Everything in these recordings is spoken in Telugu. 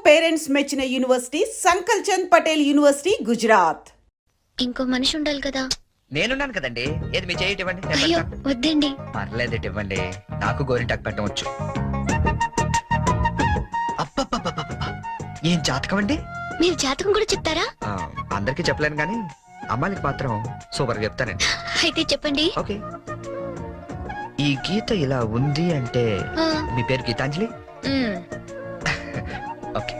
పేరెంట్స్ మెచ్చిన యూనివర్సిటీ సంకల్ చంద్ పటేల్ యూనివర్సిటీ గుజరాత్. ఇంకో మనిషి ఉండాలి కదా. నేనున్నాను కదండి. ఏది మీ చేయి ఇవ్వండి. అయ్యో వద్దండి. పర్లేదు ఇవ్వండి, నాకు గోరింటాకు పెట్టవచ్చు. అబ్బబ్బబ్బబ్బబ్బ, ఏం జాతకం అండి. మీరు జాతకం కూడా చెప్తారా? అందరికి చెప్పలేను కానీ అమ్మాయికి మాత్రం సూపర్ చెప్తానండి. అయితే చెప్పండి. ఓకే, ఈ గీత ఇలా ఉంది అంటే మీ పేరు గీతాంజలి. ఓకే,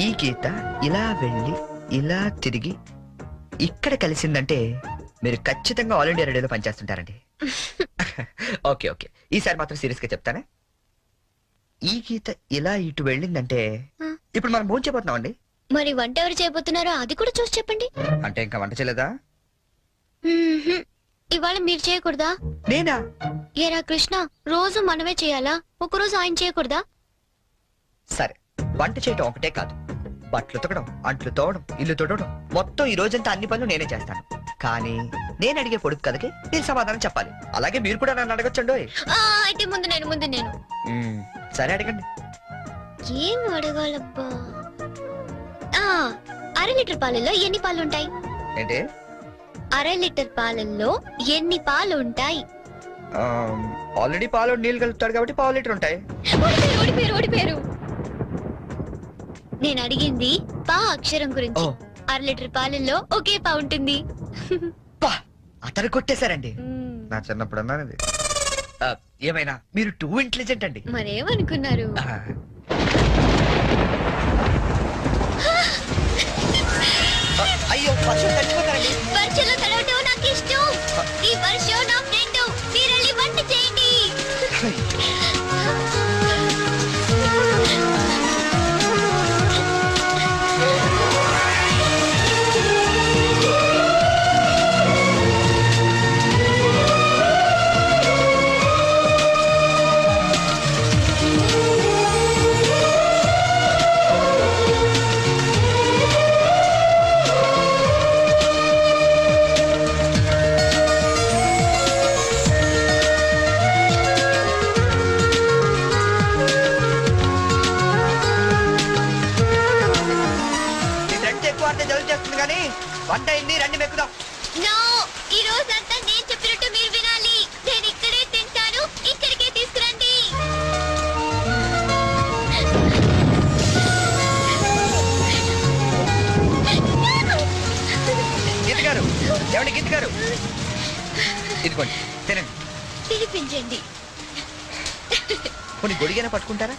ఈ గీత ఇలా వెళ్ళి ఇలా తిరిగి ఇక్కడ కలిసిందంటే మీరు ఖచ్చితంగా ఆల్ ఇండియా రేడియోలో పనిచేస్తుంటారండి. ఓకే ఓకే, ఈసారి మాత్రం సీరియస్ గా చెప్తానే. ఈ గీత ఇలా ఇటు వెళ్ళిందంటే ఇప్పుడు మనం భోజనం చేయబోతున్నాం అండి. మరి వంట ఎవరు చేయబోతున్నారో అది కూడా చూసి చెప్పండి. అంటే ఇంకా వంట చేయలేదా? ఇవాళ మీరు చేయకూడదా? నేనా? ఏరా కృష్ణ, రోజు మనమే చేయాలా? ఒకరోజు ఆయన చేయకూడదా? సరే, వంట చేయటం ఒకటే కాదు, బట్టలు ఉతకడం, అంట్లు తోవడం, ఇల్లు తొడవడం, మొత్తం ఈ రోజంతా అన్ని పనులు నేనే చేస్తాను. కానీ నేను అడిగే పొడుపు కథకి నేను సమాధానం చెప్పాలి. అలాగే మీరు కూడా నన్ను అడగొచ్చండి. అయితే ముందు నేను సరే అడగండి. ఏం అడగాలబ్బా? 1/2 లీటర్ పాలల్లో ఎన్ని పాలు ఉంటాయి? ఏంటి? 1/2 లీటర్ పాలల్లో ఎన్ని పాలు ఉంటాయి? ఆల్రెడీ పాలు నీళ్ళు కలుపుతాడు కాబట్టి 1/2 లీటర్ ఉంటాయి. ఓడిపోయారు. నేను అడిగింది పా అక్షరం గురించి. 1/2 లీటర్ పాలల్లో ఒకే పా ఉంటుంది. అతను కొట్టేశారండి. నా చిన్నప్పుడు అన్నాను. ఏమైనా మీరు టూ ఇంటెలిజెంట్ అండి. మరేమనుకున్నారు? అయ్యో, వర్షం తడిచిపోతారండి. వర్షంలో తడవటం నాకు ఇష్టం. ఈ వర్షం నా ఫ్రెండ్. మీరు వెళ్ళి వంట చేయండి. వంట అయింది, రండి మెక్కుదాం. ఈ రోజంతా నేను చెప్పినట్టు మీరు వినాలి. నేను ఇక్కడే తింటాను, ఇక్కడికే తీసుకురండి. గీత గారు, ఏమండి గీత గారు, ఇదిగోండి తినండి. తినిపించండి. కొన్ని గొడిగైనా పట్టుకుంటారా?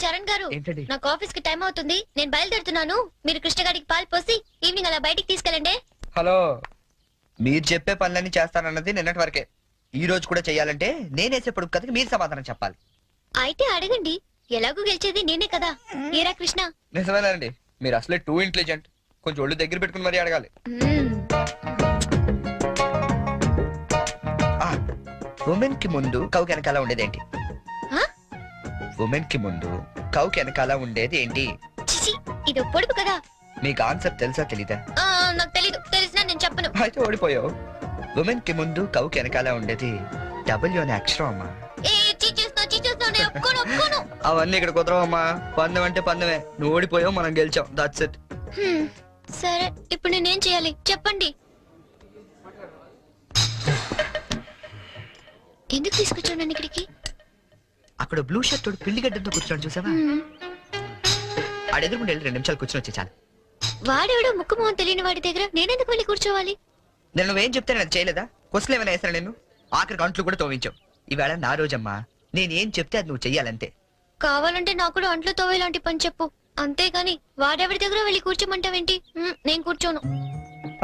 చరణ్ గారు, నాకు ఆఫీస్ కి టైం అవుతుంది. నేను బయలుదేరుతున్నాను. మీరు కృష్ణ గారికి పాలు పోసి ఈవినింగ్ అలా బయటికి తీసుకెళ్ళండి. హలో, మీరు చెప్పే పనులన్నీ చేస్తానన్నది నిన్నటి వరకే. ఈ రోజు కూడా చెయ్యాలంటే నేనేసే పొడుపు కథకి మీరు సమాధానం చెప్పాలి. అయితే అడగండి. ఎలాగూ గెలిచేది నేనే కదా. ఏరా కృష్ణ? నిజమేనండి, మీరు అసలే టూ ఇంటెలిజెంట్. కొంచెం ఒళ్ళు దగ్గర పెట్టుకుని మరీ అడగాలి. ఉమెన్ కి ముందు కౌ వెనకాల ఉండేదేంటి? ఉమెన్ కి ముందు కౌకి వెనకాల ఉండేది ఏంటి? ఇది పొడుపు కదా. మీకు ఆన్సర్ తెలుసా తెలీదా? నాకు తెలీదు. తెలిసినా నేను చెప్పను. అయితే ఓడిపోయావు. ఉమెన్ కి ముందు కౌకి వెనకాల ఉండేది డబ్ల్యూ అనే అక్షరం అమ్మా. అవన్నీ ఇక్కడ కుదరవమ్మా. పందెం అంటే పందెమే. నువ్వు ఓడిపోయావు, మనం గెలిచాం. That's it. సరే, ఇప్పుడు నేనేం చేయాలి చెప్పండి. ఎందుకు తీసుకొచ్చాను ఇక్కడికి? అక్కడ బ్లూ షర్ట్ తోడు పిల్లిగడ్డంతో కూర్చోండి, చూసావా? ఆడెదురుకుంటే 2 నిమిషాలు కూర్చొని వచ్చే చాలు. వాడెవడో ముక్కు మొహం తెలియని వాడి దగ్గర నేనెందుకు వెళ్ళి కూర్చోవాలి? నేను నువ్వేం చెప్తే నేను చేయలేదా? క్వశ్చన్ ఏమైనా వేసాను నేను? ఆఖరికి అంట్లు కూడా తోవించావు. ఈవేళ నా రోజమ్మా. నేనేం చెప్తే అది నువ్వు చెయ్యాలంతే. కావాలంటే నాకు కూడా అంట్లు తోవేలాంటి పని చెప్పు. అంతేగాని వాడెవడి దగ్గర వెళ్ళి కూర్చోమంటావేంటి? నేను కూర్చోను.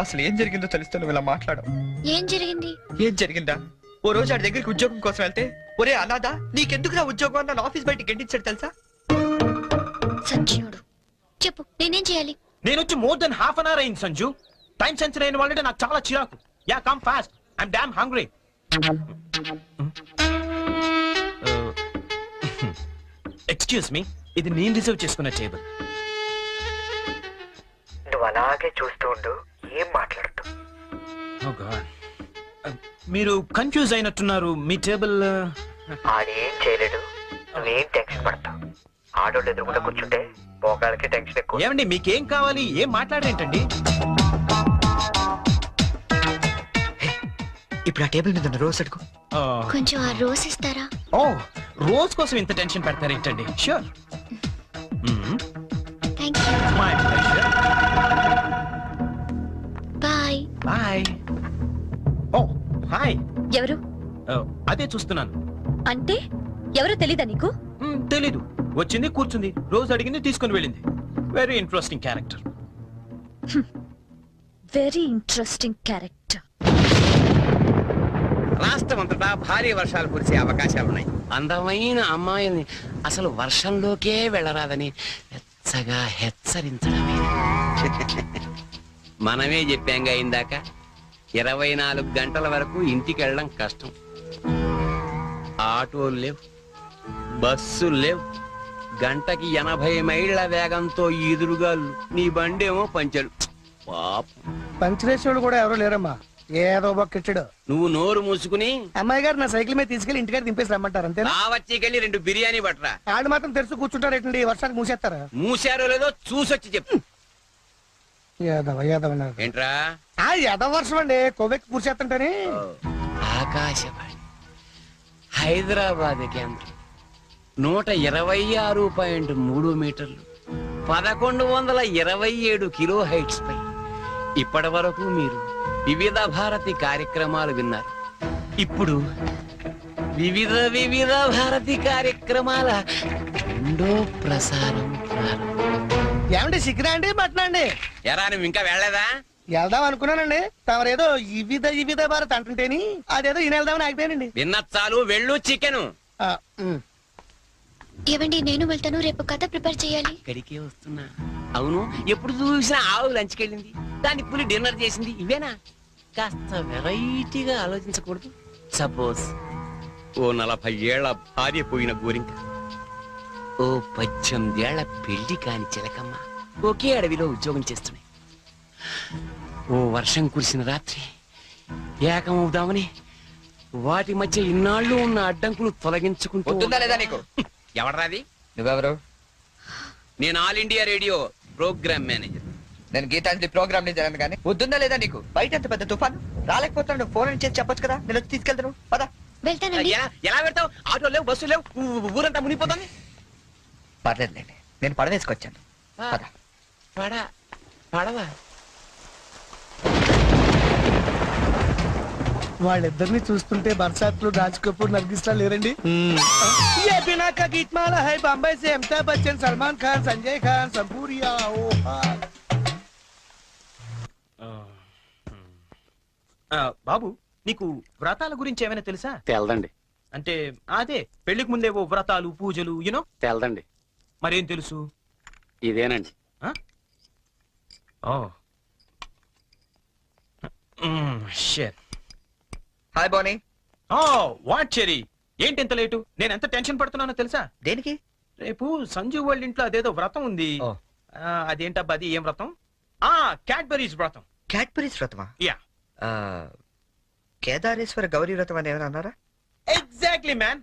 అసలు ఏం జరిగిందో తెలిస్తే నువ్వు ఇలా మాట్లాడవు. ఏం జరిగింది? ఏం జరిగిందా? ఓ రోజు ఆడి దగ్గరికి ఉద్యోగం కోసం వెళ్తే, ఒరే అనాథ నీకెందుకు నా ఉద్యోగం అన్న ఆఫీస్ బయటికి గెంటించాడు తెలుసా? సంచినుడు. చెప్పు, నేనేం చేయాలి? నేను వచ్చి more than half an hour అయింది సంజు. టైం సెన్స్ అయిన వాళ్ళంటే నాకు చాలా చిరాకు. Ya come fast, I'm damn hungry. Excuse me, ఇది నేను రిజర్వ్ చేసుకున్న టేబుల్. నువ్వు అలాగే చూస్తూ ఉండు, ఏం మాట్లాడుతూ. మీరు కన్ఫ్యూజ్ అయినట్టున్నారు. మీ టేబుల్ ఆడేం చేయలేడు, నువ్వేం టెన్షన్ పడతావు. ఆడోళ్ళు ఎదురుకుండా కూర్చుంటే మోకాళ్ళకి టెన్షన్ ఎక్కువ. ఏమండి మీకేం కావాలి? ఏం మాట్లాడేంటండి? ఇప్పుడు ఆ టేబుల్ మీద ఉన్న రోజ్ అడుగు. కొంచెం ఆ రోజ్ ఇస్తారా? ఓ, రోజ్ కోసం ఇంత టెన్షన్ పెడతారేంటండి? Sure. Thank you. My pleasure. Bye. Bye. ఓ హాయ్. ఎవరు? అదే చూస్తున్నాను. అంటే ఎవరో తెలీదా నీకు? తెలీదు. వచ్చింది, కూర్చుంది, రోజు అడిగింది, తీసుకుని వెళ్ళింది. Very interesting character. Very interesting character. రాష్ట్రం అంతటా భారీ వర్షాలు కురిసే అవకాశాలున్నాయి. అందమైన అమ్మాయిల్ని అసలు వర్షంలోకే వెళ్ళరాదని వెచ్చగా హెచ్చరించడమే. మనమే చెప్పాంగా ఇందాక, 24 గంటల వరకు ఇంటికి వెళ్ళడం కష్టం. ఆటోలు లేవు, బస్సులు లేవు, గంటకి 80 మైళ్ళ వేగంతో ఈదురుగాలు, నీ బండేమో పంచరు. పాపం, పంచరేశ్వరుడు కూడా ఎవరో లేరమ్మా, ఏదో బొక్కిచ్చాడు. నువ్వు నోరు మూసుకుని అమ్మాయి గారు నా సైకిల్ మీద తీసుకెళ్లి ఇంటికాడ దింపేసి రమ్మంటారు అంతేనా? వచ్చేకెళ్ళి 2 బిర్యానీ పట్టరా. ఆడు మాత్రం తెరుచు కూర్చుంటారు ఏంటండి, వర్షానికి మూసేస్తారా? మూసారో లేదో చూసొచ్చి చెప్పు. యాదవ యాదవ ఏంట్రా? యాదవ వర్షం అండి, కొవ్వెక్కి కూర్చేస్తుంటేనే. ఆకాశవాణి హైదరాబాద్ కేంద్రం 126.3 మీటర్లు, 1127 కిలో హైట్స్ పై ఇప్పటి వరకు మీరు వివిధ భారతి కార్యక్రమాలు విన్నారు. ఇప్పుడు వివిధ భారతి కార్యక్రమాల రెండో ప్రసారం ప్రారంభం. ఏమండి సిగ్గురా అండి బట్టనా అండి? ఎరా నువ్వు ఇంకా వెళ్ళలేదా? వెళ్దాం అనుకున్నానండి, తమరేదో వివిధ భారత్ అంటుంటేని అదేదో ఈయన వెళ్దామని ఆగిపోయానండి. విన్న చాలు, వెళ్ళు. చికెను ఏవండి, నేను వెళ్తాను. రేపు కథ ప్రిపేర్ చేయాలి. ఇక్కడికే వస్తున్నా. అవును, ఎప్పుడు చూసినా ఆవు లంచ్కి వెళ్ళింది, దాన్ని పులి డిన్నర్ చేసింది, ఇవేనా? కాస్త వెరైటీగా ఆలోచించకూడదు. సపోజ్ ఓ 40 ఏళ్ల భార్య పోయిన గోరింక, ఓ 18 ఏళ్ల పెళ్లి కాని చిలకమ్మ ఒకే అడవిలో ఉద్యోగం చేస్తున్నాయి. ఓ వర్షం కురిసిన రాత్రి ఏకమవుదామని వాటి మధ్య ఇన్నాళ్ళు ఉన్న అడ్డంకులు తొలగించుకుంటూ. లేదా నీకు? ఎవడరాది? నువ్వెవరు? నేను all India radio program manager. నేను గీతాంజలి ప్రోగ్రామ్ నుంచి జరగను కానీ వద్దుందా లేదా నీకు? బయట అంత పెద్ద తుఫాను రాలేకపోతున్నాడు, ఫోన్ చేసి చెప్పొచ్చు కదా, నేను వచ్చి తీసుకెళ్తాను. పదా. వెళ్తానండి. ఎలా పెడతావు? ఆటో లేవు, బస్సు లేవు, ఊరంతా మునిగిపోతుంది. పర్లేదులేండి, నేను పడవేసుకొచ్చాను. పదా. పడవా? వాళ్ళిద్దరిని చూస్తుంటే బర్సాత్లు, రాజ్ కపూర్, నర్గిస్లా లేరండి? ये बिना का गीतमाला है बॉम्बे से अमिताभ बच्चन, सलमान खान, संजय खान, संपूरिया। బాబు, నీకు వ్రతాల గురించి ఏమైనా తెలుసా? తెల్దండి. అంటే అదే పెళ్లికి ముందేవో వ్రతాలు, పూజలు, యూనో. తెల్దండి. మరేం తెలుసు? ఇదేనండి. హాయ్ బోనీ. వాట్ చెరీ, ఏంటి ఎంత లేటు? నేను ఎంత టెన్షన్ పడుతున్నానో తెలుసా? దేనికి? రేపు సంజు వాళ్ళ ఇంట్లో అదేదో వ్రతం ఉంది. అదేంటబ్బా, అది ఏం వ్రతం? క్యాడ్బరీస్ వ్రతం. క్యాడ్బరీస్ వ్రతమా? యా. కేదారేశ్వర గౌరీ వ్రతం అని ఏమైనా అన్నారా? Exactly man.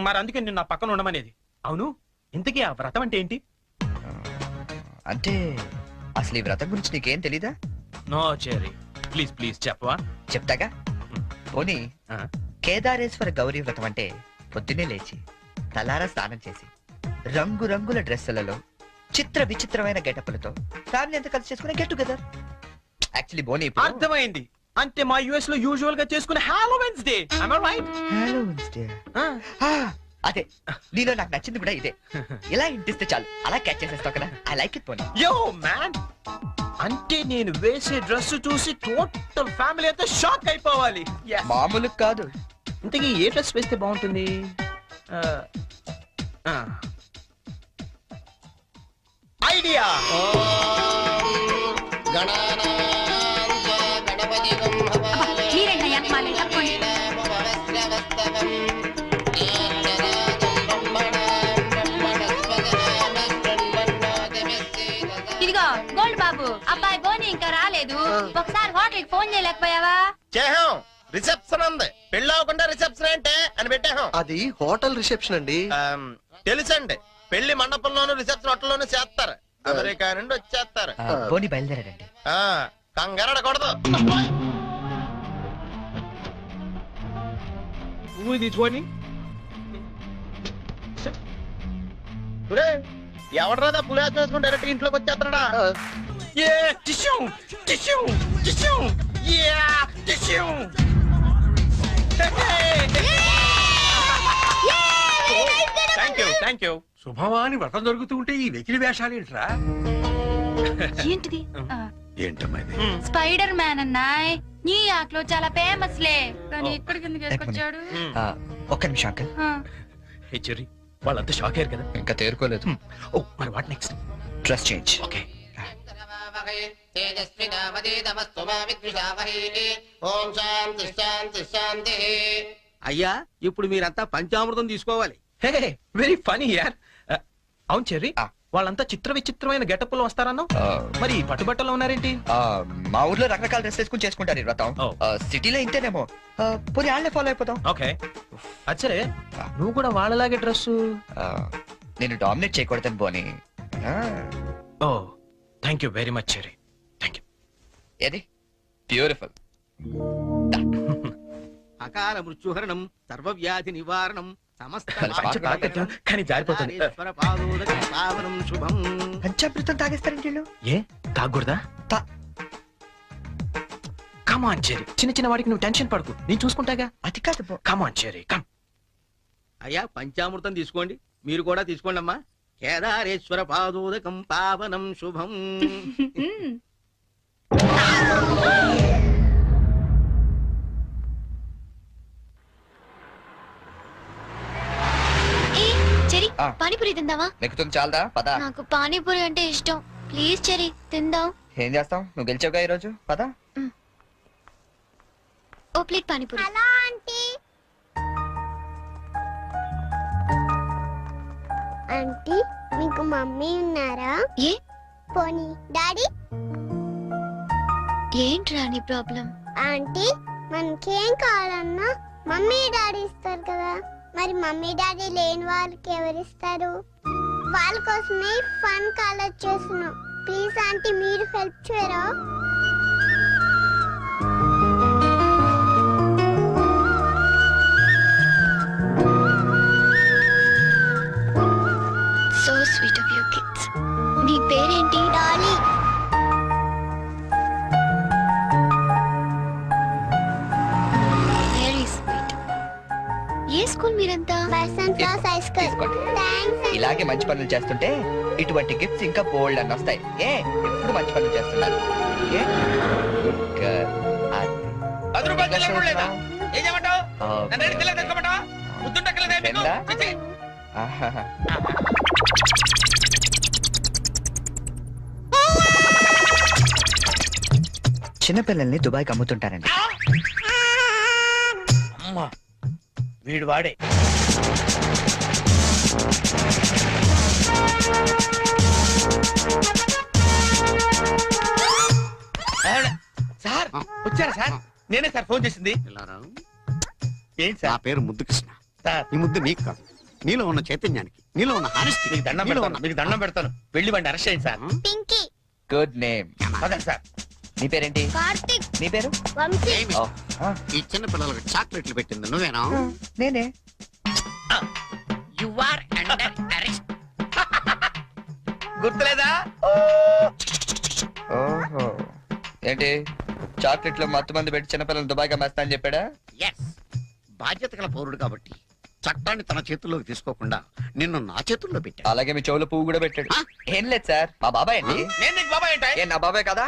మరి అందుకే నేను నా పక్కన ఉండమనేది. అవును, ఇంతకీ ఆ వ్రతం అంటే ఏంటి? అంటే అసలు ఈ వ్రతం గురించి నీకేం తెలీదా? నో చెరీ, ప్లీజ్ ప్లీజ్ చెప్పవా? చెప్తాగా. పోనీ, కేదారేశ్వర గౌరీ వ్రతం అంటే పొద్దున్నే లేచి తలారా స్నానం చేసి రంగురంగుల డ్రెస్సులలో చిత్ర విచిత్రమైన గెటప్పులతో ఫ్యామిలీ అంతా కలిసి చేసుకునే గెట్ టుగెదర్. యాక్చువల్లీ బోనీ, అర్థమైంది. అంటే మా యుఎస్ లో యూజువల్ గా చేసుకునే Halloweens day. am I right? Halloweens day. అదే, నీలో నాకు నచ్చింది కూడా ఇదే. ఇలా ఇంటిస్తే చాలు, అలా క్యాచ్ చేసేస్తావు కదా. ఐ లైక్ ఇట్ పోనీ. యో మ్యాన్, అంటే నేను వేసే డ్రెస్ చూసి టోటల్ ఫ్యామిలీ అంతా షాక్ అయిపోవాలి. మామూలు కాదు. ఇంతకీ ఏ డ్రెస్ వేస్తే బాగుంటుంది? ఐడియా. ఇదిగో గోల్డ్ బాబు, అబ్బాయి బోని ఇంకా రాలేదు. ఒకసారి హోటల్ కి ఫోన్ చేయలేకపోయావా? చేహాం, రిసెప్షన్ ఉంది. పెళ్ళి అవ్వకుండా రిసెప్షన్ అంటే అని పెట్టాం. అది హోటల్ రిసెప్షన్ అండి. తెలుసండి, పెళ్లి మండపంలోను రిసెప్షన్ హోటల్లోనూ చేస్తారు. అమెరికా నుండి వచ్చేస్తారు. పోనీ బయలుదేరాడండి. కంగారడకూడదు. పువ్వు తీసుకోని ఎవడరాదా పులిహార చేసుకుని డైరెక్ట్ ఇంట్లోకి వచ్చేస్తాడా? Thank you. శుభమాని వ్రతం జరుగుతూ ఉంటే ఈ వెకిలి వేషాలు ఏంట్రా? ఏంటిది? ఏంటమ్మా ఇది? Spider man అన్నాయ్. న్యూయార్క్ లో చాలా ఫేమస్ లే, కానీ ఇక్కడికి ఎందుకు వేసుకొచ్చాడు? ఒక్క నిమిషం అంకల్. హే చెర్రీ, వాళ్ళంతా షాక్ అయ్యారు కదా. ఇంకా తేరుకోలేదు. ఓ మరి what next? Dress change. Okay. అయ్యా ఇప్పుడు మీరంతా పంచామృతం తీసుకోవాలి. హే వెరీ ఫనీ యార్. అవును చెర్రీ, ఆ. వాళ్ళంతా చిత్ర విచిత్రమైన గెటప్ లో వస్తారన్నా. మరి పట్టుబట్టలో ఉన్నారేంటి? మా ఊర్లో రకరకాల డ్రెస్ వేసుకుని చేసుకుంటారు ఈ వ్రతం. ఓ. సిటీలో ఇంతేనేమో. పోనీ వాళ్ళే ఫాలో అయిపోతాం. ఓకే. అచ్చరే, నువ్వు కూడా వాళ్ళలాగే డ్రెస్. నేను డామినేట్ చేయకూడదని పోనీ. ఓ thank you very much Cherry. Thank you. ఏది బ్యూటిఫుల్. అకాల మృత్యుహరణం, సర్వవ్యాధి నివారణం, సమస్త కానీ జారిపోతుంది. పావనం శుభం. పంచామృతం తాగేస్తారండి వీళ్ళు. ఏ తాగకూడదా? కమాన్ చెర్రీ, చిన్న చిన్న వాడికి నువ్వు టెన్షన్ పడకు, నేను చూసుకుంటాగా. అది కాదు. కమాన్ చెర్రీ, కమ్. అయ్యా పంచామృతం తీసుకోండి, మీరు కూడా తీసుకోండి అమ్మా. కేదారేశ్వర పాదోదకం పావనం శుభం. ఏ చెరి, ఆ. పానీపూరి తిందావా? నెక్కుతుంది చాలదా? పద. నాకు పానీపూరి అంటే ఇష్టం. ప్లీజ్ చెరి, తిందాం. ఏం చేస్తాం, నువ్వు గెలిచావుగా ఈరోజు. పద. ఓ ప్లేట్ పానీపూరి. ఆంటీ మీకు మమ్మీ ఉన్నారా? ఏ పోనీ డాడీ? ఏంట్రా నీ ప్రాబ్లం? ఆంటీ మనకేం కావాలన్నా మమ్మీ డాడీ ఇస్తారు కదా, మరి మమ్మీ డాడీ లేని వాళ్ళకి ఎవరిస్తారు? వాళ్ళ కోసమే ఫన్ కాలేజ్ చేస్తున్నాం. ప్లీజ్ ఆంటీ మీరు హెల్ప్ చేయరా? So sweet of you kids. నీ పేరేంటి? డాలీ. Very sweet. ఏ స్కూల్ మీరంతా? Basant class high school. తీసుకోండి. థాంక్స్. ఇలాగే మంచి పనులు చేస్తుంటే ఇటువంటి గిఫ్ట్స్ ఇంకా బోల్డ్ అని వస్తాయి. ఏ ఎప్పుడు మంచి పనులు చేస్తున్నారు. ఏ? Good girl. అది. 10 రూపాయలు చెల్లెలు లేదా? ఏం చేయమంటావు? Okay. నన్ను ఏడు తెల్లగా తెచ్చుకోమంటావా? ముద్దుండక్కలేదా మీకు? రెండా? చిచ్చి. ఆహాహా. చిన్నపిల్లల్ని దుబాయ్కి అమ్ముతుంటారండి. అమ్మా వీడు వాడే. సార్ వచ్చారా సార్? నేనే సార్ ఫోన్ చేసింది. ఏంటి నా సార్? పేరు ముద్దు కృష్ణ. సార్ ఈ ముద్దు నీకు కాదు, నీలో ఉన్న చైతన్యానికి, నీలో ఉన్న హానెస్టీ. మీకు దండం పెడతాను, మీకు దండం పెడతాను. వెళ్ళి వాడిని అరెస్ట్ చేయండి సార్. పింకీ. Good name. పదండి సార్. నీ పేరేంటి? కార్తిక్. నీ పేరు? వంశీ. ఓ, ఆ, ఈ చిన్న పిల్లలకు చాక్లెట్లు పెట్టింది నువ్వేనా? నేనే. You are under arrest. గుర్తులేదా? ఓహో, ఏంటి చాక్లెట్లు మత్తు మంది పెట్టి చిన్నపిల్లలు దుబాయ్కి అమ్మేస్తా అని చెప్పాడా? ఎస్, బాధ్యత గల పౌరుడు కాబట్టి చట్టాన్ని తన చేతుల్లోకి తీసుకోకుండా నిన్ను నా చేతుల్లో పెట్టా. అలాగే మీ చెవులో పువ్వు కూడా పెట్టాడు. ఏం లేదు సార్, మా బాబాయ్ అండి. నేను నీకు బాబాయ్ ఏంటి? ఏ నా బాబాయ్ కదా.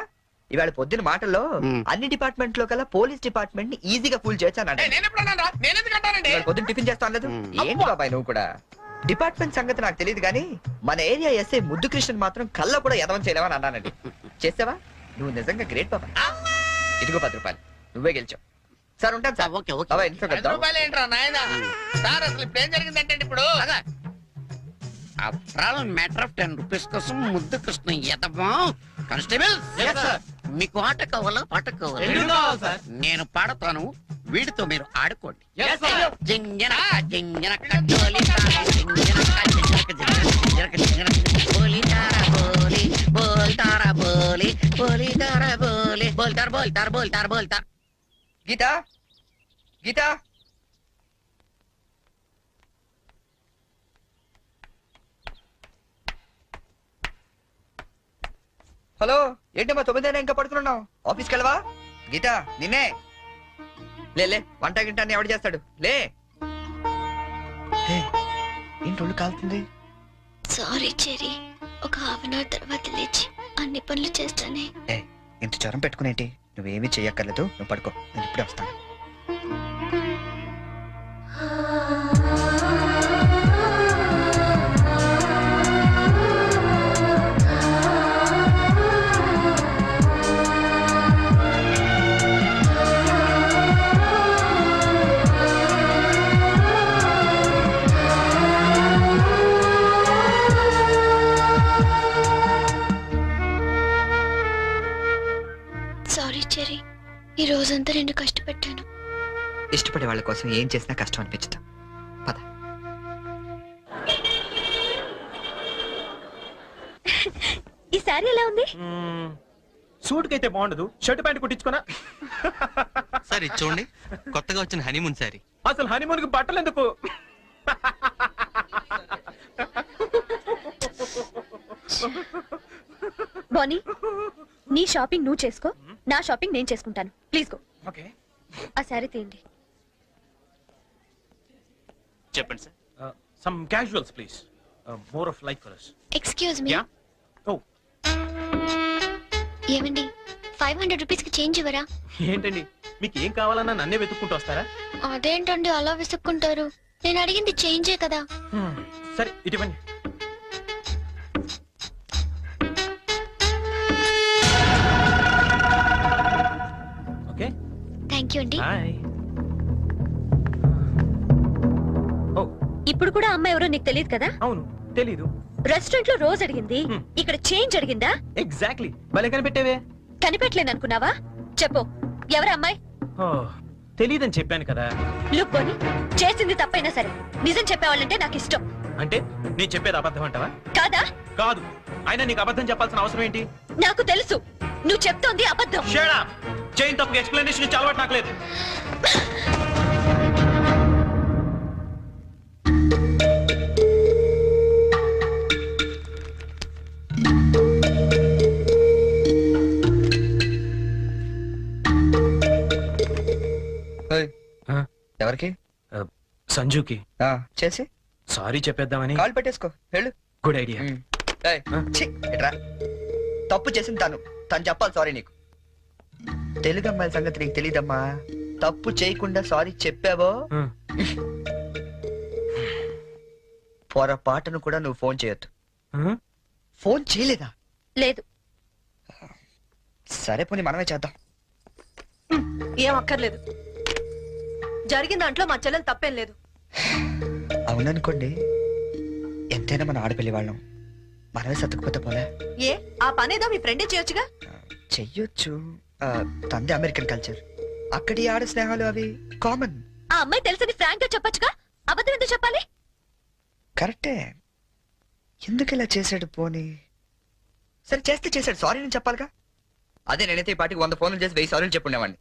ఇవాళ పొద్దున మాటల్లో అన్ని డిపార్ట్మెంట్ లో కల్లా పోలీస్ డిపార్ట్మెంట్ ని ఈజీగా ఫూల్ చేయొచ్చానండి. నేను ఎప్పుడు అన్నాను రా? నేను ఎందుకు అంటానండి? ఇవాళ పొద్దున టిఫిన్ చేస్తాను లేదు. ఏంటి బాబాయ్ నువ్వు కూడా? డిపార్ట్మెంట్ సంగతి నాకు తెలియదు కానీ మన ఏరియా ఎస్ఐ ముద్దు కృష్ణ మాత్రం కళ్ళ కూడా ఎదవం చేయలేమని అన్నానండి. చేసావా? నువ్వు నిజంగా గ్రేట్ పాప. ఇదిగో 10 రూపాయలు, నువ్వే గెలిచావు. సార్ ఉంటాను సార్. ఓకే ఓకే బాబా ఇంట్లో కలుద్దాం. రూపాయలు ఏంట్రా నాయన సార్ అసలు ఇప్పుడు ఏం జరిగిందంటే ఇప్పుడు మ్యాటర్ ఆఫ్ 10 రూపీస్ కోసం ముద్దు కృష్ణ ఎదమా. కానిస్టేబుల్ మీకు ఆట కావాలా పాట కావాలా? నేను పాడతాను, వీడితో మీరు ఆడుకోండి. జింజనక జింజనక జోలితార, జింజనక జింజనక జింజనక జింజనక బోలితార బోలి బోల్తార బోలి బోలితార బోలి బోల్తార బోల్తార బోల్తార బోల్తార. గీత, గీత, హలో, ఏంటమ్మా 9 ఇంకా పడుకున్నావు? ఆఫీస్కి వెళ్ళవా? గీత నిన్నే. లే వంట గింట అని ఎవడు చేస్తాడు? లే. ఏంటి ఒళ్ళు కాలుతుంది? సారీ చెరీ, ఒక హాఫ్ అన్ అవర్ తర్వాత లేచి అన్ని పనులు చేస్తానే. ఇంత జ్వరం పెట్టుకునేంటి? నువ్వేమీ చెయ్యక్కర్లేదు, నువ్వు పడుకో, నేను ఇప్పుడే వస్తాను. సారీ చెరీ, ఈ రోజంతా నేను కష్టపెట్టాను. ఇష్టపడే వాళ్ళ కోసం ఏం చేసినా కష్టం అనిపించదు. పద. ఈ శారీ ఎలా ఉంది? సూట్ కైతే బాగుండదు, షర్ట్ ప్యాంట్ కుట్టించుకోనా? సార్ ఇది చూడండి, కొత్తగా వచ్చిన హనీమూన్ సారీ. అసలు హనీమూన్ కి బట్టలు ఎందుకు? బానీ, నీ షాపింగ్ నువ్వు చేసుకో, నా షాపింగ్ నేను చేసుకుంటాను. Please go. ఓకే, ఆ శారీ తీయండి. చెప్పండి sir. Some casuals please, more of like colours. Excuse me. Ya. ఓ ఏమండి, 500 రూపీస్ కి చేంజ్ ఇవ్వరా? ఏంటండి, మీకు ఏం కావాలన్నా నన్నే వెతుక్కుంటూ వస్తారా? అదేంటండి అలా విసుక్కుంటారు? నేను అడిగింది చేంజే కదా. సరే ఇటువంటి. ఓకే, థ్యాంక్ యూ అండి. బాయ్. ఓ ఇప్పుడు కూడా అమ్మాయి ఎవరో నీకు తెలియదు కదా? అవును, తెలీదు. రెస్టారెంట్ లో రోజు అడిగింది, ఇక్కడ చేంజ్ అడిగిందా? ఎగ్జాక్ట్లీ, భలే కనిపెట్టేవే. కనిపెట్టలేను అనుకున్నావా? చెప్పు, ఎవరు అమ్మాయి? తెలీదని చెప్పాను కదా. లుక్ బోని, చేసింది తప్పైనా సరే నిజం చెప్పేవాళ్ళంటే నాకు ఇష్టం. అంటే నేను చెప్పేది అబద్ధం అంటావా? కాదా? కాదు, అయినా నీకు అబద్ధం చెప్పాల్సిన అవసరం ఏంటి? నాకు తెలుసు నువ్వు చెప్తోంది అబద్ధం. Shut up. చైన్ తప్ప ఎక్స్ప్లెనేషన్ ఇచ్చి అలవాటు నాకు లేదు. ఎవరికి? సంజుకి చేసి సారీ చెప్పేద్దామని. కాల్ పెట్టేసుకో, వెళ్ళు. Good idea. తప్పు చేసింది తను చెప్పాలి సారీ నీకు. తెలుగు అమ్మాయిల సంగతి నీకు తెలీదమ్మా. తప్పు చేయకుండా సారీ చెప్పావో పొరపాటును కూడా నువ్వు ఫోన్ చేయొద్దు. ఫోన్ చేయలేదా? లేదు. సరే పోనీ మనమే చేద్దాం. ఏం అక్కర్లేదు, జరిగిన దాంట్లో మా చెల్లెలు తప్పేం లేదు. అవుననుకోండి, ఎంతైనా మన ఆడపిల్లి వాళ్ళం, మనమే సర్దుకుపోతే పోలే. ఏ ఆ పనేదో మీ ఫ్రెండే చేయొచ్చుగా. చెయ్యొచ్చు, తంది అమెరికన్ కల్చర్, అక్కడి ఆడ స్నేహాలు అవి కామన్. ఆ అమ్మాయి తెలిసింది ఫ్రాంక్ గా చెప్పొచ్చుగా, అబద్ధం ఎందుకు చెప్పాలి? కరెక్టే, ఎందుకు ఇలా చేశాడు? పోనీ సరే చేస్తే చేశాడు, సారీ నేను చెప్పాలిగా. అదే నేనైతే ఈ పాటికి 100 ఫోన్లు చేసి 1000 సారీలు చెప్పుండేవాడిని.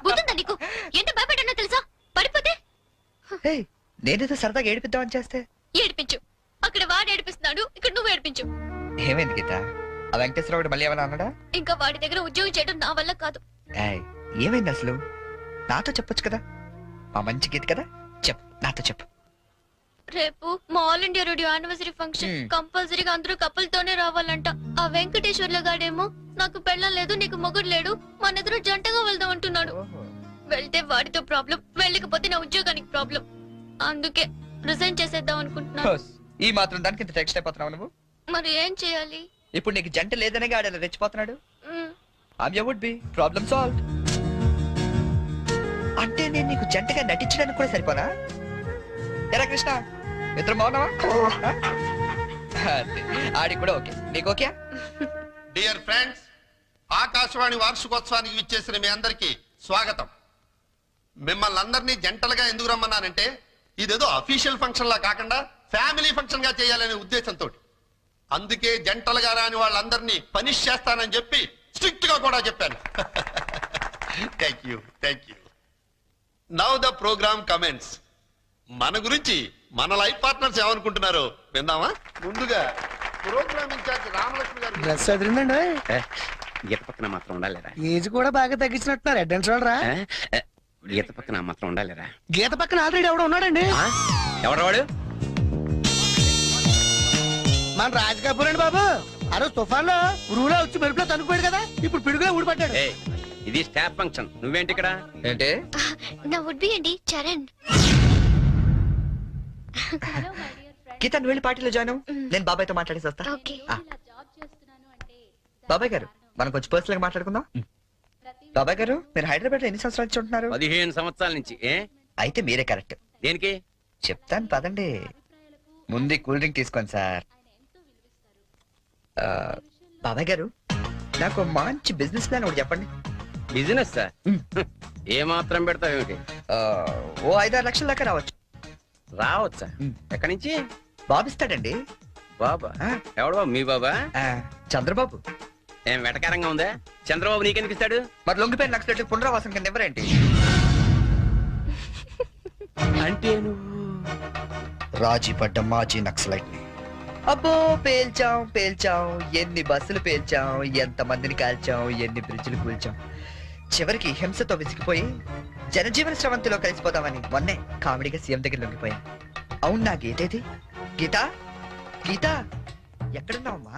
బుద్ధుందా నీకు? ఎంత భయపడ్డానో తెలుసా? పడిపోతే నేనేదో సరదాగా ఏడిపిద్దామని చేస్తే. ఏడిపించు. అక్కడ వాడు ఏడిపిస్తున్నాడు, ఇక్కడ నువ్వు ఏడిపించు. ఏమైంది గీత? ఆ వెంకటేశ్వరరావు మళ్ళీ ఏమన్నా అన్నాడా? ఇంకా వాడి దగ్గర ఉద్యోగం చేయడం నా వల్ల కాదు. ఏమైంది అసలు? నాతో చెప్పొచ్చు కదా, మా మంచి గీత కదా. చెప్పు, నాతో చెప్పు. రేపు మా all India radio anniversary function, కంపల్సరీగా అందరూ కపుల్ తోనే రావాలంట. ఆ వెంకటేశ్వర్ల గాడేమో నాకు పెళ్ళం లేదు, నీకు మొగుడు లేడు, మన ఇద్దరు జంటగా వెళ్దాం అంటున్నాడు. వెళ్తే వాడితో ప్రాబ్లం, వెళ్ళకపోతే నా ఉద్యోగానికి ప్రాబ్లం. అందుకే రిజైన్ చేసేద్దాం అనుకుంటున్నాను. ఈ మాత్రం దానికి ఇంత టెక్స్ట్ అయిపోతున్నావు నువ్వు? మరి ఏం చేయాలి? ఇప్పుడు నీకు జంట లేదనే ఆడేలా రెచ్చిపోతున్నాడు. Hmm, I'm your would be problem solve. అంటే నేను నీకు జంటగా నటించడానికి కూడా సరిపోనా? ఎరా కృష్ణ, ఇద్దరు బాగున్నావా? ఆడి కూడా ఓకే, నీకు ఓకే? డియర్ ఫ్రెండ్స్, ఆకాశవాణి వార్షికోత్సవానికి విచ్చేసిన మీ అందరికీ స్వాగతం. మిమ్మల్ని అందరినీ జంటలుగా ఎందుకు రమ్మన్నానంటే ఇదేదో అఫీషియల్ ఫంక్షన్ లా కాకుండా ఫ్యామిలీ ఫంక్షన్ గా చేయాలనే ఉద్దేశంతో. అందుకే జంటలుగా రాని వాళ్ళందరినీ పనిష్ చేస్తానని చెప్పి స్ట్రిక్ట్ గా కూడా చెప్పాను. Thank you, thank you. Now the program comments. మన గురించి మన లైఫ్ పార్ట్నర్స్ ఏమనుకుంటున్నారో విందామా? ముందుగా ప్రోగ్రామ్ ఇన్ఛార్జ్ రామలక్ష్మి గారు. డ్రెస్ అదిరిందండి. గీత పక్కన మాత్రం ఉండాలిరా. ఏజ్ కూడా బాగా తగ్గించినట్టున్నారు. Head and షోల్డరా? గీత పక్కన మాత్రం ఉండాలిరా. గీత పక్కన ఆల్రెడీ ఎవడో ఉన్నాడండి. ఎవడవాడు? మన రాజ్ కపూర్ అండి బాబు. ఆ రోజు తుఫాన్ లో ఉరువులో వచ్చి మెరుపులో తనుకుపోయాడు కదా, ఇప్పుడు పిడుగులో ఊడిపడ్డాడు. ఇది స్టాఫ్ ఫంక్షన్, నువ్వేంటి ఇక్కడ? ఏంటి? నా వుడ్ బి అండి చరణ్. గీత నువ్వు వెళ్ళి పార్టీలో జాయిన్ అవ్వు. నేను బాబాయ్తో మాట్లాడేసి వస్తా. ఓకే. బాబాయ్ గారు, మనం కొంచెం పర్సనల్ గా మాట్లాడుకుందాం. బాబాయ్ గారు, మీరు హైదరాబాద్ లో ఎన్ని సంవత్సరాలు నుంచి ఉంటున్నారు? 15 సంవత్సరాల నుంచి. అయితే మీరే కరెక్ట్. దేనికి? చెప్తాను పదండి. ముందు కూల్ డ్రింక్ తీసుకోండి సార్. బాబాయ్ గారు, నాకు మంచి బిజినెస్ ప్లాన్ ఒకటి చెప్పండి. Business sir? ఏ మాత్రం పెడతావు ఏమిటి? ఓ 5-6 లక్షల దాకా రావచ్చు. రావచ్చా? ఎక్కడి నుంచి? బాబు ఇస్తాడండి. బాబా? ఎవడు బాబు? మీ బాబా? చంద్రబాబు. ఏం వెటకారంగా ఉందా? చంద్రబాబు నీకెందుకు ఇస్తాడు? మరి లొంగిపోయిన నక్సలైట్లకు పునరావాసం కింద ఎవరేంటి? అంటే నువ్వు రాజీ పడ్డ మాజీ నక్సలైట్ ని. అబ్బో, పేల్చాం. ఎన్ని బస్సులు పేల్చాం, ఎంత మందిని కాల్చాం, ఎన్ని బ్రిడ్జిలు కూల్చాం. చివరికి హింసతో విసిగిపోయి జనజీవన స్రవంతిలో కలిసిపోదామని మొన్నే కామెడీగా సీఎం దగ్గర లొంగిపోయా. అవును, నా గీతేది? గీత ఎక్కడున్నావమ్మా?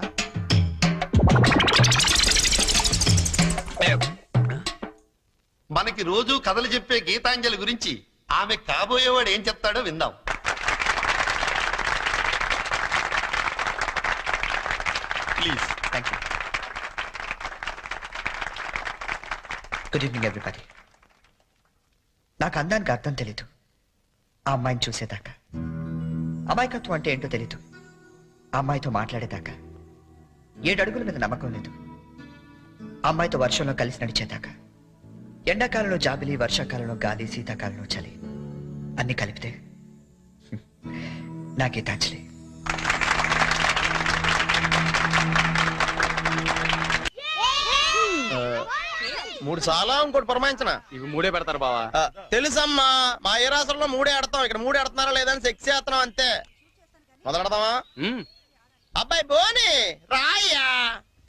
మనకి రోజు కథలు చెప్పే గీతాంజలి గురించి ఆమె కాబోయేవాడు ఏం చెప్తాడో విందాం. Please. Thank you. Good evening everybody. నాకు అందానికి అర్థం తెలీదు ఆ అమ్మాయిని చూసేదాకా. అమాయకత్వం అంటే ఏంటో తెలీదు ఆ అమ్మాయితో మాట్లాడేదాకా. 7 అడుగుల మీద నమ్మకం లేదు ఆ అమ్మాయితో వర్షంలో కలిసి నడిచేదాకా. ఎండాకాలంలో జాబిలి, వర్షాకాలంలో గాలి, శీతాకాలంలో చలి, అన్ని కలిపితే నా గీతాంజలి. మూడు చాలా ఇంకోటి పురమాయించిన. ఇవి 3 పెడతారు బావా. తెలుసమ్మా, మా ఏ రాష్ట్రంలో 3 ఆడతాం, ఇక్కడ 3 ఆడుతున్నారా లేదని సెక్స్ చేస్తున్నాం అంతే. మొదలెడదామా? అబ్బాయి బోని రాయ్యా.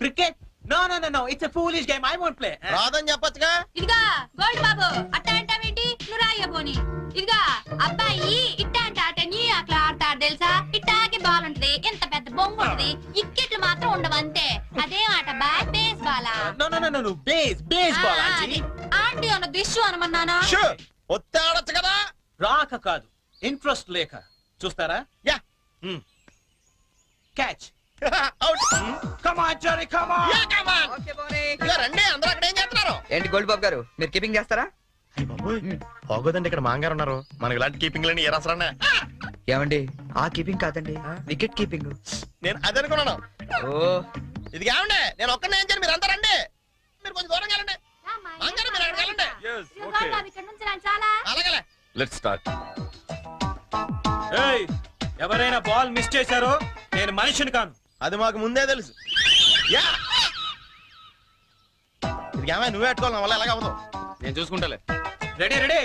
Cricket? No no no no, it's a foolish game, I won't play. రాదని చెప్పొచ్చుగా. ఇదిగా గోల్డ్ బాబు, అట్ట అంటావేంటి? నువ్వు రాయ్య పోని. ఇదిగా అబ్బాయి ఇట్ట అంటే ఆట నీ అట్లా ఆడతాడు తెలుసా? ఇట్టాకి బాల్ ఉంటది, ఎంత పెద్ద బొంగు ఉంటది, ఇక్కెట్లు మాత్రం ఉండవు అంతే. అదేం ఆట బా? బేస్ బాలా? No no no no, baseball aunty. Aunty అన్న దిష్యు అనమన్నానా? ఒత్తే ఆడొచ్చు కదా. రాక కాదు, ఇంట్రెస్ట్ లేక. చూస్తారా? Yeah. Catch. Out. Come on Jerry, come on. Yeah, come on. ఇక రండి, అందరూ అక్కడ ఏం చేస్తున్నారు? ఏంటి గోల్డ్ బాబు గారు, మీరు కీపింగ్ చేస్తారా? బాగోదండి, ఇక్కడ మాంగారు ఉన్నారు. మనకి ఇలాంటి కీపింగ్ లేని ఏ రాసరా? ఏమండి, ఆ కీపింగ్ కాదండి, వికెట్ కీపింగ్. నేను అది అనుకున్నాను. ఓ, ఇది కావండి, నేను ఒక్కనే ఏం చేయను, మీరు అందరూ రండి. మీరు కొంచెం దూరం వెళ్ళండి. మాంగారు మీరు అక్కడికి వెళ్ళండి. ఇక్కడ నుంచి రాని చాలా. అలాగే. Let's start. ఏయ్, ఎవరైనా బాల్ మిస్ చేశారో నేను మనిషిని కాను. అది మాకు ముందే తెలుసు. యా. ఇది ఏమైనా నువ్వే పెట్టుకోవాలి, నా వల్ల ఎలాగ అవ్వదు. నేను చూసుకుంటాలే. Ready ready.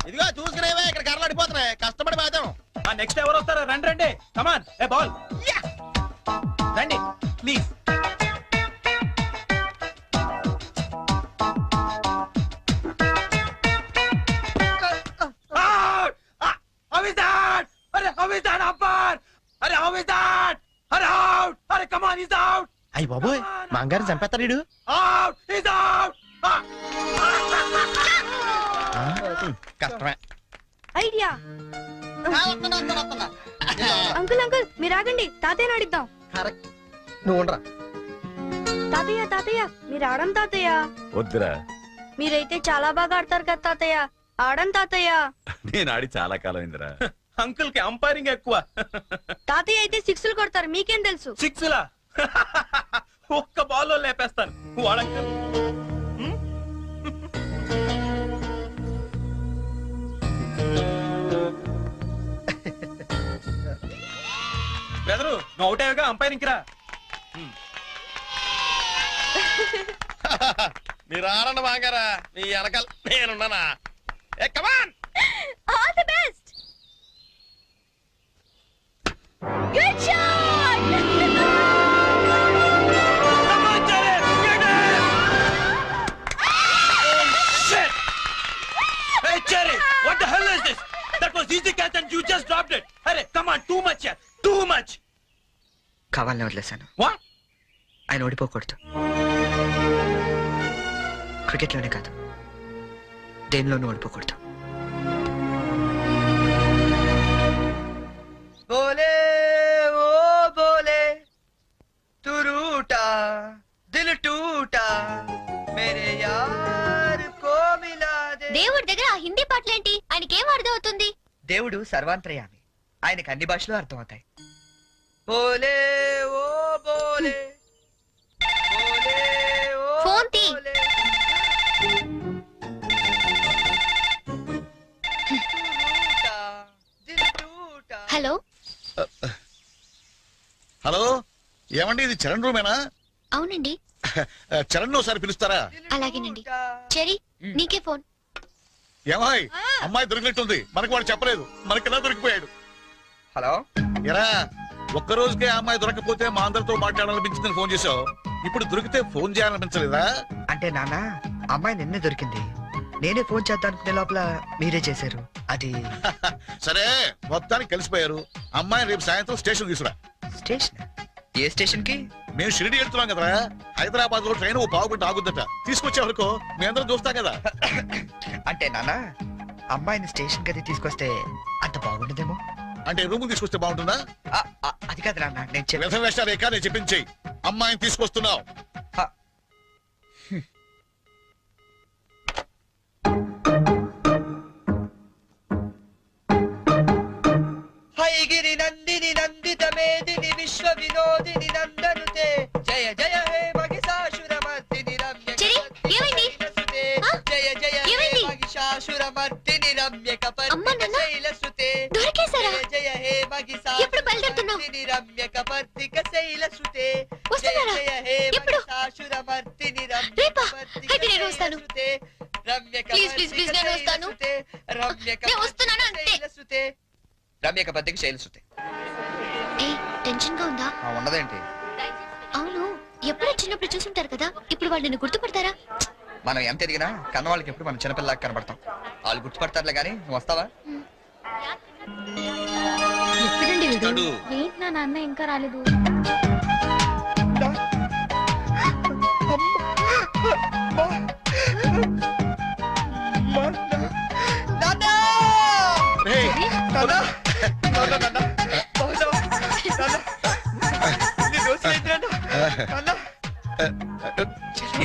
ఇదిగో చూసుకునేవే, ఇక్కడ కర్రలు అడిపోతున్నాయి, కష్టపడి బాధ్యం. నెక్స్ట్ ఎవరు వస్తారో? రండి రండి, కమాన్. ఏ బాల్ రండి please. How is that? How is that, umpire? How is that? Out! Come on, he's out! అయ్యి బాబోయ్ మాంగారు చంపేస్తాడు వీడు. కష్టమే. ఐడియా. అంకుల్ అంకుల్ మీరు ఆగండి, తాతయ్యని అడిద్దాం. కరెక్ట్, నువ్వు ఉండరా. తాతయ్య తాతయ్య మీరు ఆడం తాతయ్య. వద్దురా, మీరైతే చాలా బాగా ఆడతారు కదా తాతయ్య, ఆడం తాతయ్య. నేను ఆడి చాలా కాలం అయిందిరా. అంకుల్ కి అంపైరింగ్ ఎక్కువ. తాతయ్య అయితే సిక్స్లు కొడతారు, మీకేం తెలుసు? సిక్స్లా? ఒక్క బాల్ లో లేపేస్తాను వాడంకల్. బెదరు నువ్వు అవుటేగా అంపైరింగ్ రా. మీరు ఆడండి మాంగారా, మీ వెనకాల నేనున్నానా. Come on, all the best. Good shot. Hey Cherry, what the hell is this? That was easy catch and you just dropped it. Hey, come on, too much here, too much. కావాలని వదిలేశాను. What? ఆయన ఓడిపోకూడదు. క్రికెట్లోనే కాదు, దేనిలోనూ ఓడిపోకూడదు. బోలే ఓ బోలే తు రూటా దిల్ టూటా మేరే యార్ కో మిలా దే. దేవుడి దగ్గర ఆ హిందీ పాటలేంటి? ఆయనకేం అర్థం అవుతుంది? దేవుడు సర్వాంతర్యామి, ఆయనకు అన్ని భాషలు అర్థం అవుతాయి. బోలే ఓ బోలే బోలే ఓ ఫోన్ తీ. బోలే. హలో హలో, ఏమండి ఇది చరణ్ రూమేనా? అవునండి. చరణ్ ఒకసారి పిలుస్తారా? అలాగేనండి. చెరీ నీకే ఫోన్. ఏమాయ్, అమ్మాయి దొరికినట్టుంది, మనకు వాడు చెప్పలేదు, మనకెలా దొరికిపోయాడు? హలో, ఎరా ఒక్క రోజుకే ఆ అమ్మాయి దొరకపోతే మా అందరితో మాట్లాడాలనిపించిందని ఫోన్ చేసావు, ఇప్పుడు దొరికితే ఫోన్ చేయాలనిపించలేదా? అంటే నాన్న, అమ్మాయి నిన్నే దొరికింది, నేనే ఫోన్ చేద్దాం అనుకునే లోపల మీరే చేశారు. అది సరే, మొత్తానికి కలిసిపోయారు. అమ్మాయిని రేపు సాయంత్రం స్టేషన్ తీసుకురా. స్టేషన్? ఏ స్టేషన్ కి? మేము షిరిడి వెళ్తున్నాం కదరా, హైదరాబాద్ లో ట్రైన్ ఓ పావుగంట ఆగుద్దట, తీసుకొచ్చే వరకు మీ అందరం చూస్తాం కదా. అంటే నాన్న, అమ్మాయిని స్టేషన్ కి తీసుకొస్తే అంత బాగుండదేమో. అంటే రూమ్ తీసుకొస్తే బాగుంటుందా? అది కాదు నాన్న, నేను వ్యర్థం వేషాలు రేఖ, నేను చెప్పించేయి. అమ్మాయిని తీసుకొస్తున్నావు. హైగిరి నందిని నందిత మేదిని విశ్వ వినోదిని నందనుతే జయ జయ హే మహిషాసురమర్దిని రమ్య. జయ జయ హే మహిషాసురమర్దిని రమ్య కపర్దిక శైలసుతే. దొరికేశారా? జయ హే మహిషాసురమర్దిని రమ్య కపర్దిక శైలసుతే. జయ జయ హే మహిషాసురమర్దిని రమ్య కపర్దిక శైలసుతే. రమ్య కపర్దిక శైలసుతే. రమ్య కపర్దిక శైలసుతే. రమ్య కపర్దిక శైలసుతే. టెన్షన్ గా ఉందా? ఉన్నదేంటి? అవును, ఎప్పుడో చిన్నప్పుడు చూసుంటారు కదా, ఇప్పుడు వాళ్ళు నిన్ను గుర్తుపడతారా? మనం ఎంత ఎదిగినా కన్న వాళ్ళకి ఎప్పుడు మనం చిన్నపిల్లలాగా కనబడతాం. వాళ్ళు గుర్తుపడతారులే గానీ, నువ్వు వస్తావా? ఎప్పుడండి వస్తాడు. ఏంటి నా నాన్న ఇంకా రాలేదు? రేయ్,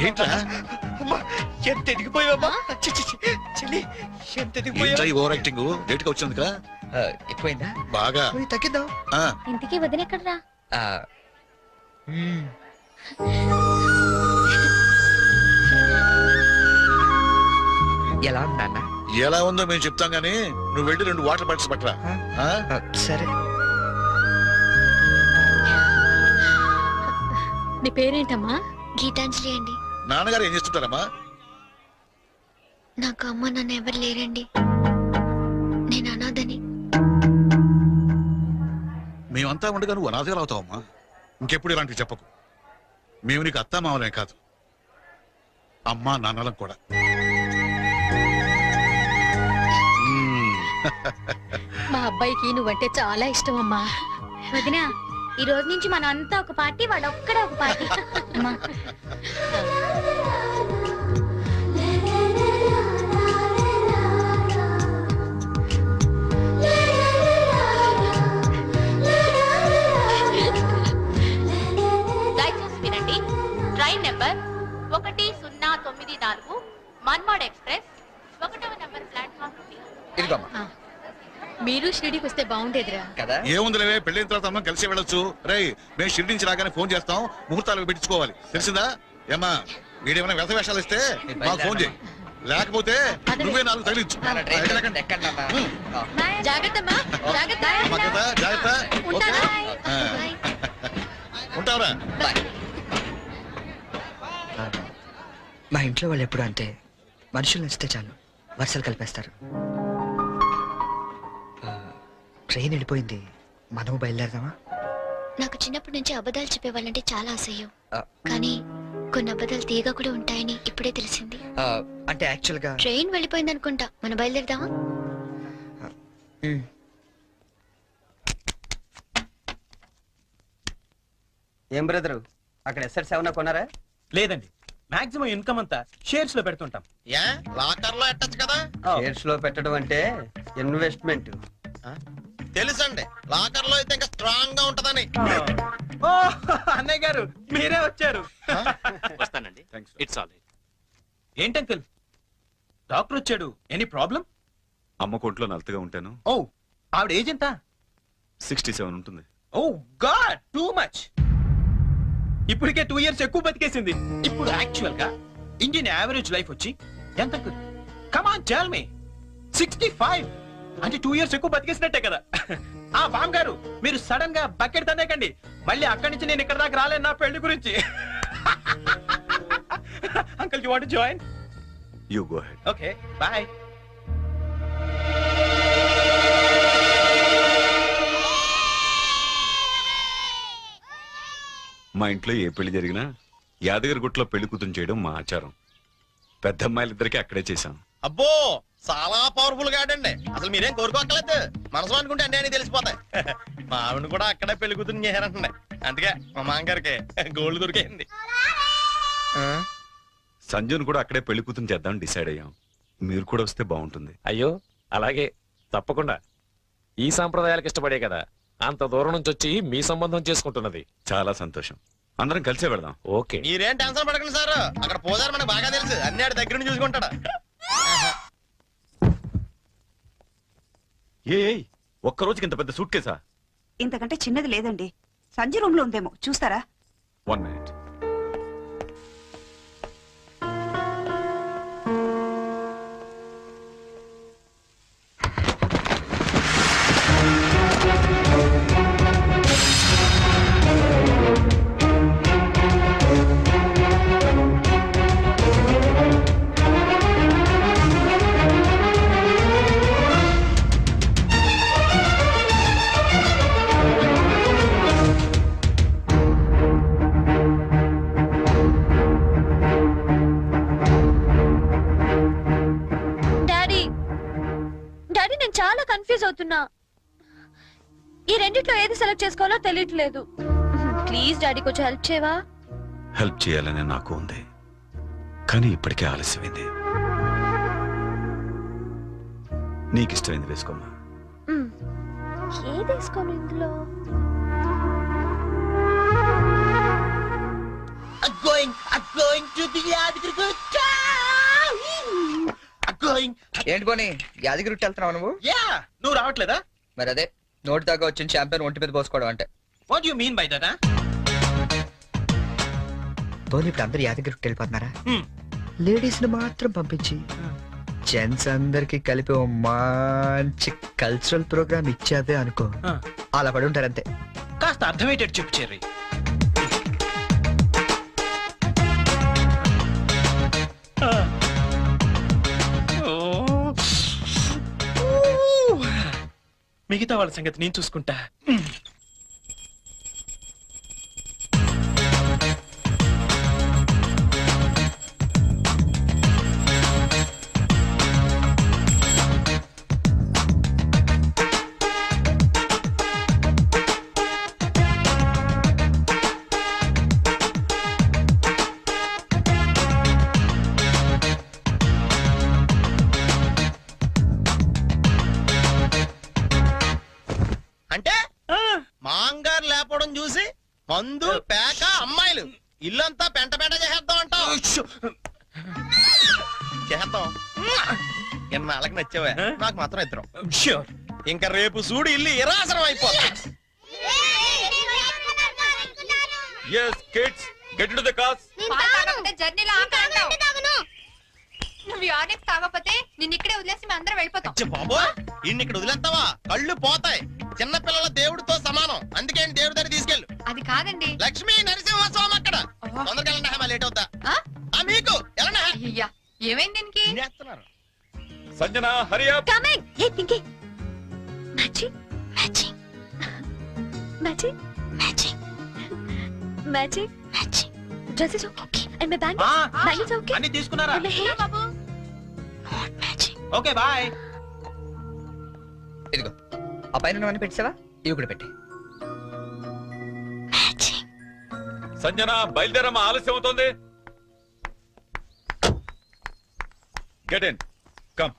ఏంట్రా ఎంత ఎదిగిపోయావమ్మా చెల్లి, ఎంత ఏంట్రా ఈ ఓవర్ యాక్టింగ్? లేట్ గా వచ్చింది కదా, ఎక్కువైందా? బాగా తగ్గిద్దాం. ఇంటికి వదినెక్కడరా? ఎలా ఉన్నా? ఎలా ఉందో మేము చెప్తాం గానీ నువ్వు వెళ్ళి 2 వాటర్ బాటిల్స్ పట్టరా. సరే. నీ పేరేంటమ్మా? గీతాంజలి అండి. నాన్నగారు ఏం చేస్తుంటారమ్మా? నాకు అమ్మ నాన్న ఎవరు లేరండి, నేను అనాథని. మేమంతా ఉండగా నువ్వు అనాథగా అవుతావమ్మా. ఇంకెప్పుడు ఇలాంటివి చెప్పకు. మేము నీకు అత్తా మామలే కాదు, అమ్మా నాన్నలం కూడా. మా అబ్బాయికి నువ్వంటే చాలా ఇష్టం అమ్మా. వదినా, ఈ రోజు నుంచి మనం అంతా ఒక పార్టీ, వాడు ఒక్కడే ఒక పార్టీ. దయచేసి వినండి. ట్రైన్ నెంబర్ 1094 మన్మాడ్ ఎక్స్ప్రెస్ 1వ నెంబర్ ప్లాట్ఫామ్ నుండి. ఇదిగోమ్మా. మీరు షిరిడీకి వస్తే బాగుండేదిరా కదా. ఏముందిలేవే, పెళ్ళైన తర్వాత మనం కలిసి వెళ్ళొచ్చు. రేయ్, మేము షిరిడి నుంచి రాగానే ఫోన్ చేస్తాం, ముహూర్తాలు పెట్టించుకోవాలి, తెలిసిందా? ఏమ్మా, వీడేమైనా వ్యర్థ వేషాలు ఇస్తే మాకు ఫోన్ చేయి, లేకపోతే నువ్వే 4 తగిలించు. జాగ్రత్త జాగ్రత్త. ఉంటావరా? మా ఇంట్లో వాళ్ళు ఎప్పుడు అంతే, మనుషులు నచ్చితే చాలు వరుసలు కలిపేస్తారు. ట్రైన్ వెళ్ళిపోయింది, మనము బయలుదేరదామా? నాకు చిన్నప్పటి నుంచి అబద్ధాలు చెప్పేవాళ్ళంటే చాలా అసహ్యం, కానీ కొన్ని అబద్ధాలు తీయగా కూడా ఉంటాయని ఇప్పుడే తెలిసింది. అంటే యాక్చువల్ గా ట్రైన్ వెళ్ళిపోయింది అనుకుంటా, మనం బయలుదేరదామా? ఏం బ్రదరు, అక్కడ ఎస్ఆర్ 7 కొన్నారా? లేదండి, మాక్సిమం ఇన్కమ్ అంతా షేర్స్ లో పెడుతుంటాం. లాకర్ లో ఎట్టచ్చు కదా. షేర్స్ లో పెట్టడం అంటే ఇన్వెస్ట్మెంట్. తెలుసండి, లాకర్ లో అయితే ఇంకా స్ట్రాంగ్ గా ఉంటదని. ఓ అన్నయ్య గారు, మీరే వచ్చారు. వస్తానండి. It's all right. ఏంటంకుల్, డాక్టర్ వచ్చాడు, ఎనీ ప్రాబ్లం? అమ్మ కొట్లో నలతగా ఉంటాను. ఓ, ఆవిడ ఏజ్ ఎంత? 67 ఉంటుంది. ఓ గాడ్, టూ మచ్. ఇప్పటికే 2 years ఎక్కువ బతికేసింది. ఇప్పుడు యాక్చువల్ గా ఇండియన్ యావరేజ్ లైఫ్ వచ్చి ఎంత? Come on tell me. 65 అంటే 2 years ఎక్కువ బతికేసినట్టే కదా. ఆ బామ్ గారు, మీరు సడన్ గా బకెట్ తందేకండి, మళ్ళీ అక్కడి నుంచి నేను ఇక్కడ దాకా రాలేను నా పెళ్లి గురించి. Uncle, you want to join? You go head. Okay, bye. మా ఇంట్లో ఏ పెళ్లి జరిగినా యాదగిరి గుట్లో పెళ్లి కూతురు చేయడం మా ఆచారం. పెద్ద అమ్మాయిలిద్దరికి అక్కడే చేశాం. అబ్బో, చాలా పవర్ఫుల్ గాడండి. అసలు మీరేం కోరుకోక్కర్లేదు, మనసు అనుకుంటే అన్నీ అని తెలిసిపోతాయి. మా ఆవిడ కూడా అక్కడే పెళ్లి కూతురు చేశారంటండి, అందుకే మా మామగారికి గోల్డ్ దొరికింది. సంజును కూడా అక్కడే పెళ్లి కూతురు చేద్దాం డిసైడ్ అయ్యాం. మీరు కూడా వస్తే బాగుంటుంది. అయ్యో అలాగే, తప్పకుండా. ఈ సాంప్రదాయాలకు ఇష్టపడే కదా అంత దూరం నుంచి వచ్చి మీ సంబంధం చేసుకుంటున్నది. చాలా సంతోషం, అందరం కలిసే వెళదాం. ఓకే, మీరేం టెన్షన్ పడకండి సార్, అక్కడ పోదారు మనకు బాగా తెలుసు, అన్ని ఆడి దగ్గర నుంచి చూసుకుంటాడు. ఒక్క రోజుకి ఇంత పెద్ద సూట్ కేసా? ఇంతకంటే చిన్నది లేదండి, సంజయ్ రూమ్ లో ఉందేమో, చూస్తారా? 1 minute. చాలా కన్ఫ్యూజ్ అవుతున్నా. ఈ రెండిట్లో ఏది సెలెక్ట్ చేసుకోవాలో తెలియట్లేదు. ప్లీజ్ డాడీ కొంచెం హెల్ప్ చేయవా? హెల్ప్ చేయాలని నాకు ఉంది, కానీ ఇప్పటికే ఆలస్యమైంది. నీకు ఇష్టమైంది వేసుకోమ్మా. ఏది వేసుకోను ఇందులో? ఏంటి పోనీ యాదగిరి వెళ్తున్నావు నువ్వు? నువ్వు రావట్లేదా? మరి అదే నోటి దాకా వచ్చిన చాంపియన్ ఒంటి మీద పోసుకోవడం అంటే. What you mean by that? పోనీ ఇప్పుడు అందరు యాదగిరి వెళ్ళిపోతున్నారా? లేడీస్ ని మాత్రం పంపించి జెంట్స్ అందరికి కలిపి ఓ మంచి కల్చరల్ ప్రోగ్రామ్ ఇచ్చావే అనుకో, అలా పడి ఉంటారంతే. కాస్త అర్థమయ్యేటట్టు చెప్పు చెర్రీ. మిగతా వాళ్ళ సంగతి నేను చూసుకుంటా. మందు పేక అమ్మాయిలు ఇల్లంతా పెంట పెంట చేసేద్దాం అంటావు. చేద్దాం. ఎన్నాళ్ళకి నచ్చావా? నాకు మాత్రం ఇద్దరం. ఇంకా రేపు చూడు ఇల్లు ఇరాసనం అయిపోతా. Yes, kids, get into the cars. జర్నీలో నువ్వు ఆర్డెక్స్ తాగకపోతే నిన్ను ఇక్కడే వదిలేసి మేము అందరం వెళ్ళిపోతాం. బాబో ఇన్ని ఇక్కడ వదిలేస్తావా? కళ్ళు పోతాయి. చిన్న పిల్లల దేవుడితో సమానం. అందుకే దేవుడి దగ్గర తీసుకెళ్ళు. అది కాదండి. లక్ష్మీ నరసింహస్వామి అక్కడ. తొందరగా వెళ్ళండి. లేట్ అవుతా మీకు అయ్యా ఏమైంది దీనికి? Sanjana, hurry up. కమింగ్. ఏ Pinky matching matching matching matching matching matching dress is okay and my band is okay. అన్ని తీసుకున్నారా? బాబు నాట్ మ్యాచింగ్. Okay bye. ఇదిగో ఆ పైన పెట్టావా? ఇవి కూడా పెట్టి. సంజన, బయలుదేరమ్మా, ఆలస్యం అవుతోంది. Get in, come.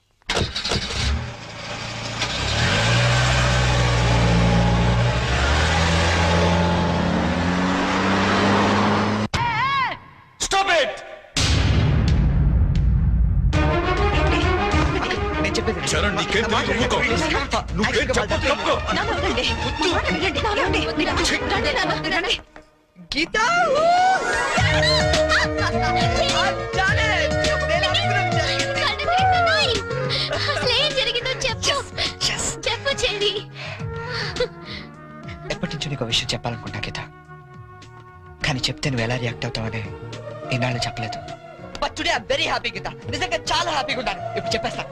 Stop it. నేను చెప్పేది చరణ్, నీకేం తెలియదు, ఊరుకో. నువ్వేం చెప్పొద్దు, తప్పుకో. గీత చెప్పు చెల్లి. ఎప్పటి నుంచో నీకు విషయం చెప్పాలనుకుంటా గీత, కానీ చెప్తే నువ్వు ఎలా రియాక్ట్ అవుతావని ఈనాళ్ళు చెప్పలేదు. But today I am very happy Geetha. నిజంగా చాలా హ్యాపీగా ఉన్నాను. ఇప్పుడు చెప్పేస్తా.